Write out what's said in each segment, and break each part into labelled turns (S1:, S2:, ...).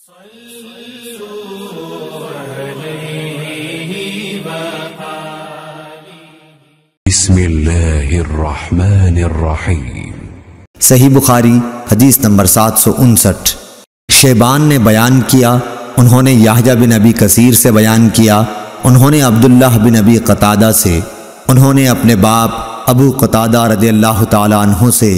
S1: بسم اللہ الرحمن الرحیم۔
S2: صحیح بخاری حدیث نمبر 759۔ شیبان نے بیان کیا، انہوں نے یحییٰ بن ابی کثیر سے بیان کیا، انہوں نے عبداللہ بن ابی قتادہ سے، انہوں نے اپنے باپ ابو قتادہ رضی اللہ تعالی عنہ سے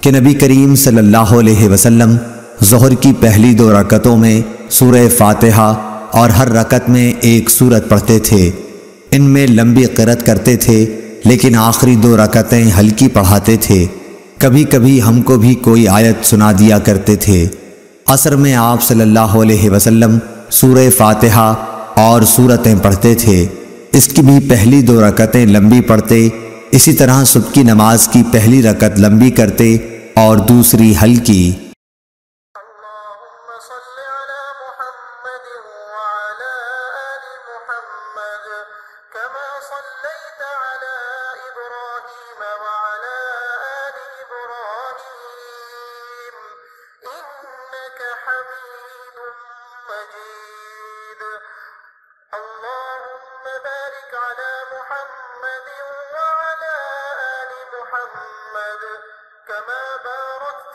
S2: کہ نبی کریم صلی اللہ علیہ وسلم ظہر کی پہلی 2 رکعتوں میں سورہ فاتحہ اور ہر رکعت میں ایک سورت پڑھتے تھے۔ ان میں لمبی قرأت کرتے تھے لیکن آخری 2 رکعتیں ہلکی پڑھاتے تھے۔ کبھی کبھی ہم کو بھی کوئی آیت سنا دیا کرتے تھے۔ عصر میں آپ صلی اللہ علیہ وسلم سورہ فاتحہ اور سورتیں پڑھتے تھے، اس کی بھی پہلی 2 رکعتیں لمبی پڑھتے، اسی طرح صبح کی نماز کی پہلی رکعت لمبی کرتے اور دوسری ہلکی۔
S3: اللهم صل على محمد وعلى آل محمد كما صليت على إبراهيم وعلى آل إبراهيم إنك حميد مجيد اللهم بارك على محمد وعلى آل محمد كما باركت